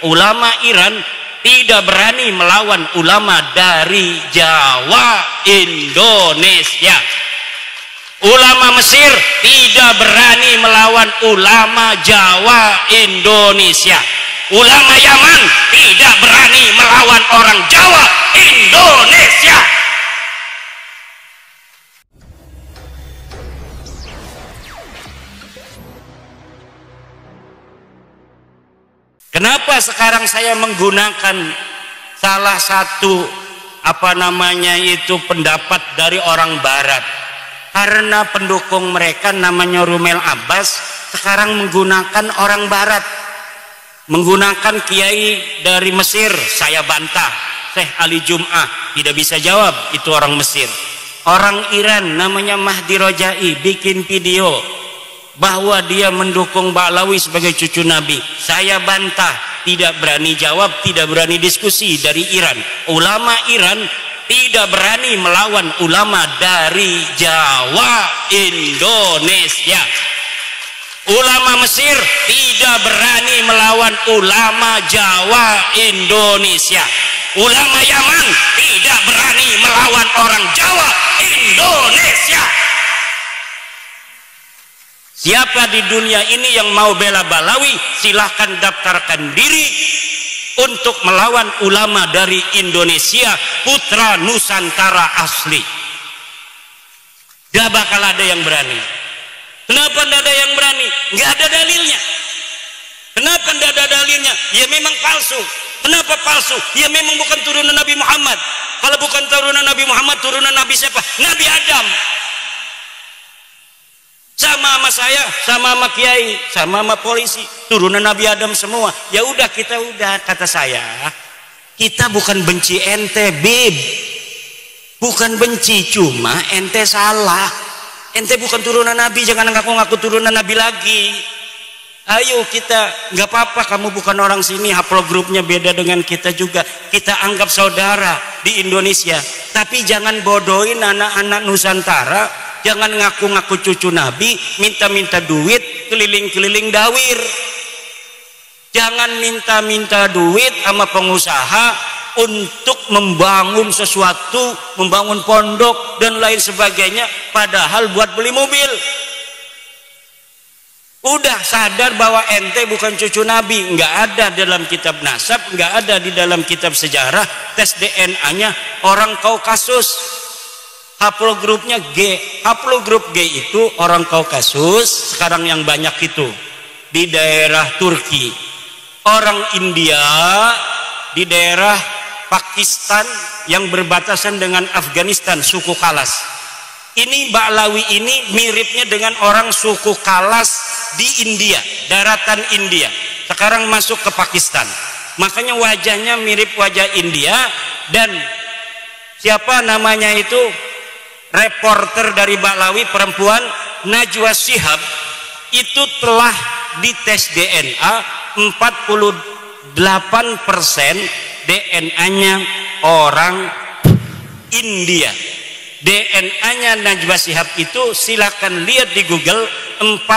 ulama Iran tidak berani melawan ulama dari Jawa Indonesia. Ulama Mesir tidak berani melawan ulama Jawa Indonesia. Ulama Yaman tidak berani melawan orang Jawa Indonesia. Kenapa sekarang saya menggunakan salah satu pendapat dari orang barat? Karena pendukung mereka namanya Rumel Abbas sekarang menggunakan orang barat, menggunakan kiai dari Mesir. Saya bantah, Syekh Ali Jum'ah tidak bisa jawab, itu orang Mesir. Orang Iran namanya Mahdi Rojai bikin video bahwa dia mendukung Ba'lawi sebagai cucu Nabi. Saya bantah, tidak berani jawab, tidak berani diskusi dari Iran. Ulama Iran tidak berani melawan ulama dari Jawa Indonesia. Ulama Mesir tidak berani melawan ulama Jawa Indonesia. Ulama Yaman tidak berani melawan orang Jawa Indonesia. Siapa di dunia ini yang mau bela Ba'lawi, silahkan daftarkan diri untuk melawan ulama dari Indonesia, putra Nusantara asli. Gak bakal ada yang berani. Kenapa tidak ada yang berani? Gak ada dalilnya. Kenapa tidak ada dalilnya? Ya memang palsu. Kenapa palsu? Ya memang bukan turunan Nabi Muhammad. Kalau bukan turunan Nabi Muhammad, turunan Nabi siapa? Nabi Adam. Sama sama saya, sama sama kiai, sama sama polisi, turunan Nabi Adam semua. Ya udah, kita udah, kata saya, kita bukan benci ente, Bib. Bukan benci, cuma ente salah. Ente bukan turunan Nabi, jangan ngaku-ngaku turunan Nabi lagi. Ayo kita, nggak apa-apa kamu bukan orang sini, haplogrupnya beda dengan kita juga. Kita anggap saudara di Indonesia. Tapi jangan bodohin anak-anak Nusantara. Jangan ngaku-ngaku cucu Nabi, minta-minta duit, keliling-keliling dawir. Jangan minta-minta duit sama pengusaha untuk membangun sesuatu, membangun pondok dan lain sebagainya, padahal buat beli mobil. Udah sadar bahwa ente bukan cucu Nabi. Nggak ada dalam kitab nasab, nggak ada di dalam kitab sejarah tes DNA-nya orang Kaukasus. Haplogrupnya G. Haplogrup G itu orang Kaukasus, sekarang yang banyak itu di daerah Turki. Orang India di daerah Pakistan yang berbatasan dengan Afghanistan, suku Kalas. Ini Ba'lawi ini miripnya dengan orang suku Kalas di India, daratan India. Sekarang masuk ke Pakistan. Makanya wajahnya mirip wajah India. Dan siapa namanya itu? Reporter dari Ba'lawi perempuan, Najwa Shihab, itu telah dites DNA 48% DNA-nya orang India. DNA-nya Najwa Shihab itu silakan lihat di Google, 48%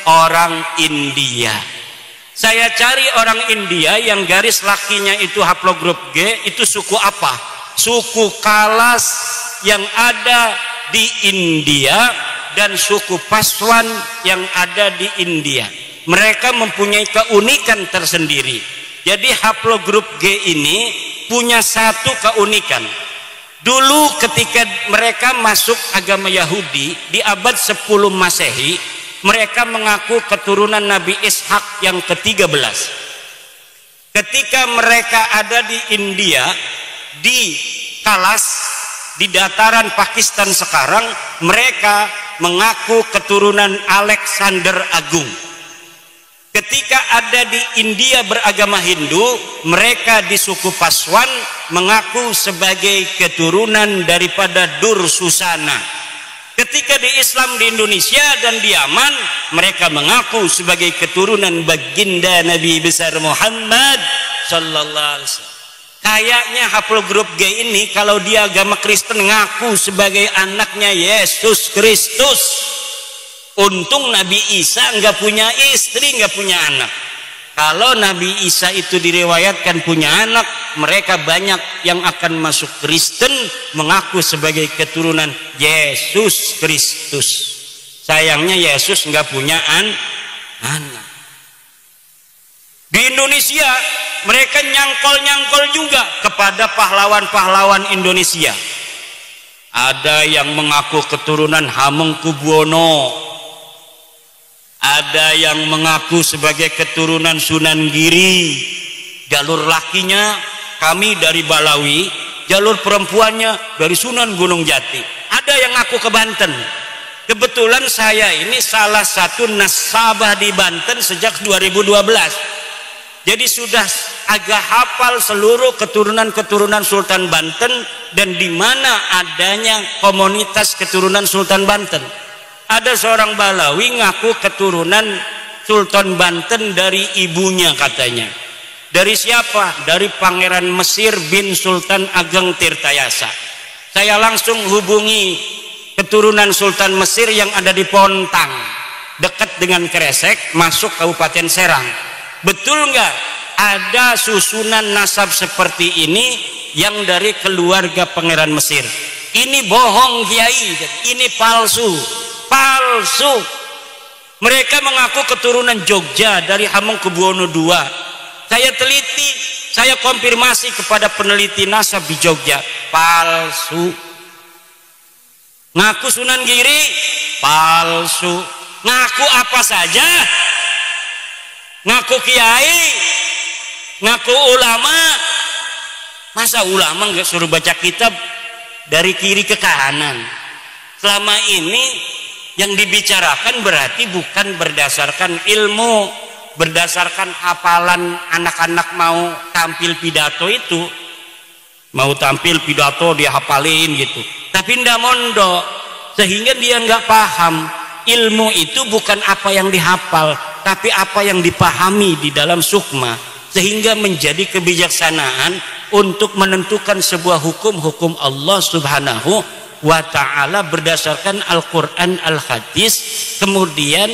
orang India. Saya cari orang India yang garis lakinya itu haplogrup G, itu suku apa? Suku Kalas yang ada di India dan suku Paswan yang ada di India. Mereka mempunyai keunikan tersendiri. Jadi haplogrup G ini punya satu keunikan. Dulu ketika mereka masuk agama Yahudi di abad 10 Masehi, mereka mengaku keturunan Nabi Ishak yang ke-13. Ketika mereka ada di India, di Kalas, di dataran Pakistan sekarang, mereka mengaku keturunan Alexander Agung. Ketika ada di India beragama Hindu, mereka di suku Paswan mengaku sebagai keturunan daripada Dursusana. Ketika di Islam di Indonesia dan di Yaman, mereka mengaku sebagai keturunan baginda Nabi besar Muhammad sallallahu alaihi wasallam. Kayaknya haplogrup G ini kalau dia agama Kristen ngaku sebagai anaknya Yesus Kristus. Untung Nabi Isa nggak punya istri, nggak punya anak. Kalau Nabi Isa itu diriwayatkan punya anak, mereka banyak yang akan masuk Kristen mengaku sebagai keturunan Yesus Kristus. Sayangnya Yesus nggak punya anak. Di Indonesia mereka nyangkol-nyangkol juga kepada pahlawan-pahlawan Indonesia. Ada yang mengaku keturunan Hamengkubuwono, ada yang mengaku sebagai keturunan Sunan Giri. Jalur lakinya kami dari Balawi, jalur perempuannya dari Sunan Gunung Jati. Ada yang ngaku ke Banten. Kebetulan saya ini salah satu nasabah di Banten sejak 2012. Jadi sudah agak hafal seluruh keturunan-keturunan Sultan Banten dan di mana adanya komunitas keturunan Sultan Banten. Ada seorang Balawi ngaku keturunan Sultan Banten dari ibunya katanya. Dari siapa? Dari Pangeran Mesir bin Sultan Ageng Tirtayasa. Saya langsung hubungi keturunan Sultan Mesir yang ada di Pontang, dekat dengan Kresek, masuk Kabupaten Serang. Betul nggak ada susunan nasab seperti ini yang dari keluarga Pangeran Mesir? Ini bohong Kiai, ini palsu. Mereka mengaku keturunan Jogja dari Hamengkubuwono II. Saya teliti, saya konfirmasi kepada peneliti nasab di Jogja, palsu. Ngaku Sunan Giri, palsu. Ngaku apa saja, ngaku kiai, ngaku ulama. Masa ulama nggak suruh baca kitab dari kiri ke kanan? Selama ini yang dibicarakan berarti bukan berdasarkan ilmu, berdasarkan hafalan anak-anak mau tampil pidato itu. Mau tampil pidato dia hafalin gitu, tapi ndak mondok, sehingga dia nggak paham. Ilmu itu bukan apa yang dihafal, tapi apa yang dipahami di dalam sukma, sehingga menjadi kebijaksanaan untuk menentukan sebuah hukum Allah Subhanahu wa ta'ala berdasarkan Al-Quran Al-Hadis, kemudian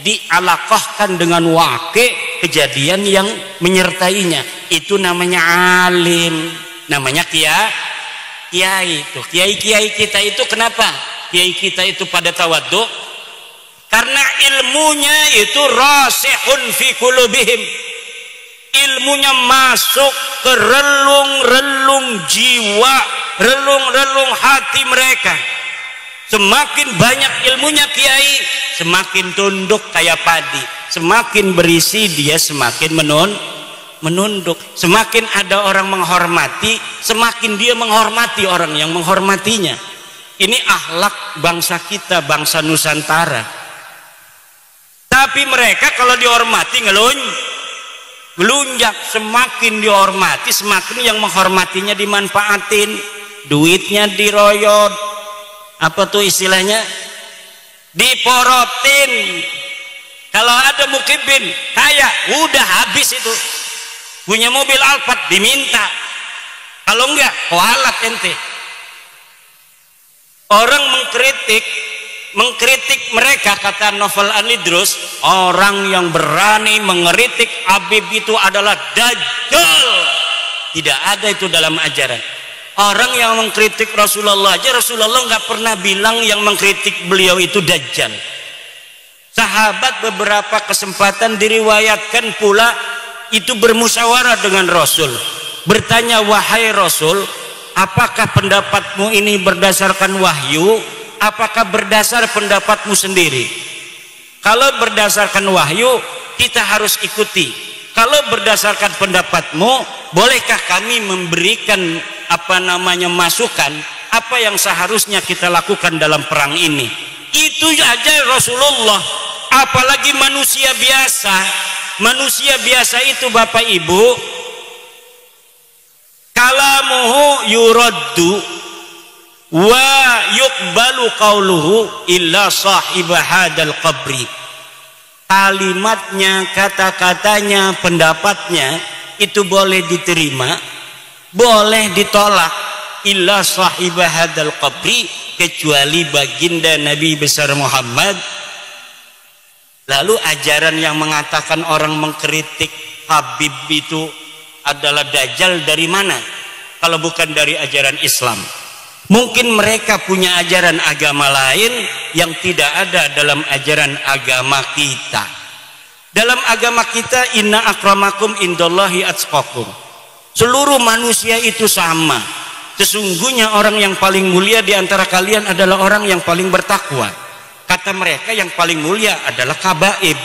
dialaqahkan dengan waqi' kejadian yang menyertainya. Itu namanya alim, namanya kiai. Itu kiai-kiai kita itu kenapa kiai kita itu pada tawadhu? Karena ilmunya itu rasihun fi qulubihim, ilmunya masuk ke relung-relung jiwa, relung-relung hati mereka. Semakin banyak ilmunya kiai, semakin tunduk kayak padi. Semakin berisi dia semakin menunduk. Semakin ada orang menghormati, semakin dia menghormati orang yang menghormatinya. Ini akhlak bangsa kita, bangsa Nusantara. Tapi mereka kalau dihormati ngelunjak. Semakin dihormati, semakin yang menghormatinya dimanfaatin, duitnya diroyot, apa tuh istilahnya, diporotin. Kalau ada mukibin kaya, udah habis itu. Punya mobil Alphard diminta, kalau enggak kualat ente. Orang mengkritik mereka, kata Novel Anidrus, orang yang berani mengkritik Habib itu adalah dajjal. Tidak ada itu dalam ajaran. Orang yang mengkritik Rasulullah aja, Rasulullah nggak pernah bilang yang mengkritik beliau itu dajjal. Sahabat beberapa kesempatan diriwayatkan pula itu bermusyawarah dengan Rasul, bertanya, wahai Rasul, apakah pendapatmu ini berdasarkan wahyu, apakah berdasar pendapatmu sendiri? Kalau berdasarkan wahyu kita harus ikuti. Kalau berdasarkan pendapatmu, bolehkah kami memberikan masukan apa yang seharusnya kita lakukan dalam perang ini? Itu aja Rasulullah. Apalagi manusia biasa. Manusia biasa itu Bapak Ibu, kalamuhu yuraddu wa yuqbalu qauluhu illa sahibah hadal qabri. Kalimatnya, kata-katanya, pendapatnya itu boleh diterima, boleh ditolak, illa sahibah hadal qabri, kecuali baginda Nabi besar Muhammad. Lalu ajaran yang mengatakan orang mengkritik Habib itu adalah dajjal dari mana kalau bukan dari ajaran Islam? Mungkin mereka punya ajaran agama lain yang tidak ada dalam ajaran agama kita. Dalam agama kita, inna akramakum indallahi atqakum. Seluruh manusia itu sama. Sesungguhnya orang yang paling mulia di antara kalian adalah orang yang paling bertakwa. Kata mereka yang paling mulia adalah kabaib.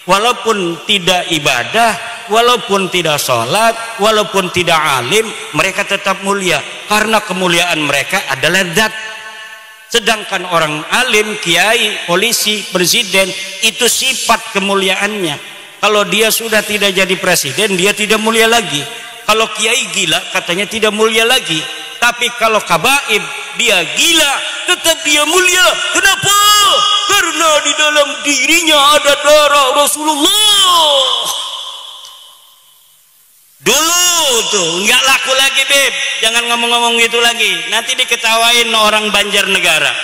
Walaupun tidak ibadah, walaupun tidak sholat, walaupun tidak alim, mereka tetap mulia karena kemuliaan mereka adalah zat. Sedangkan orang alim, kiai, polisi, presiden itu sifat kemuliaannya. Kalau dia sudah tidak jadi presiden, dia tidak mulia lagi. Kalau kiai gila, katanya tidak mulia lagi. Tapi kalau kabaib, dia gila, tetap dia mulia. Kenapa? Karena di dalam dirinya ada darah Rasulullah. Dulu tuh nggak laku lagi, Beb. Jangan ngomong-ngomong gitu lagi. Nanti diketawain orang Banjarnegara.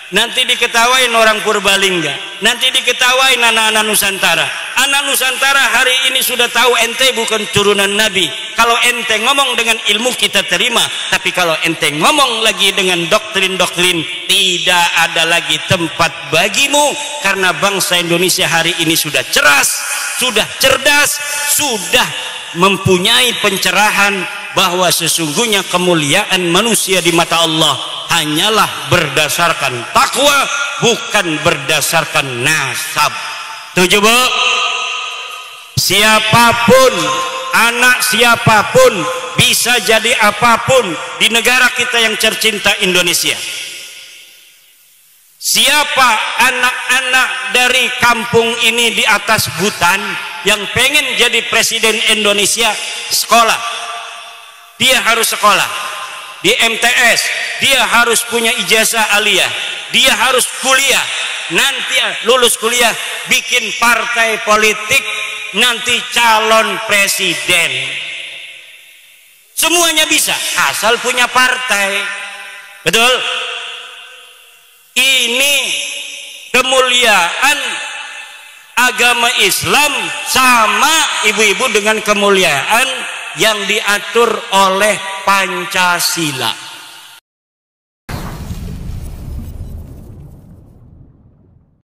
Nanti diketawain orang Purbalingga. Nanti diketawain anak-anak Nusantara. Anak Nusantara hari ini sudah tahu ente bukan turunan Nabi. Kalau ente ngomong dengan ilmu kita terima. Tapi kalau ente ngomong lagi dengan doktrin-doktrin, tidak ada lagi tempat bagimu. Karena bangsa Indonesia hari ini sudah cerdas, sudah cerdas, sudah mempunyai pencerahan bahwa sesungguhnya kemuliaan manusia di mata Allah hanyalah berdasarkan takwa, bukan berdasarkan nasab. Tujuh, Bu. Siapapun, anak siapapun bisa jadi apapun di negara kita yang tercinta Indonesia. Siapa anak-anak dari kampung ini di atas hutan yang pengen jadi presiden Indonesia, sekolah. Dia harus sekolah di MTS, dia harus punya ijazah aliyah, dia harus kuliah. Nanti lulus kuliah bikin partai politik, nanti calon presiden. Semuanya bisa asal punya partai. Betul? Ini kemuliaan agama Islam sama ibu-ibu dengan kemuliaan yang diatur oleh Pancasila.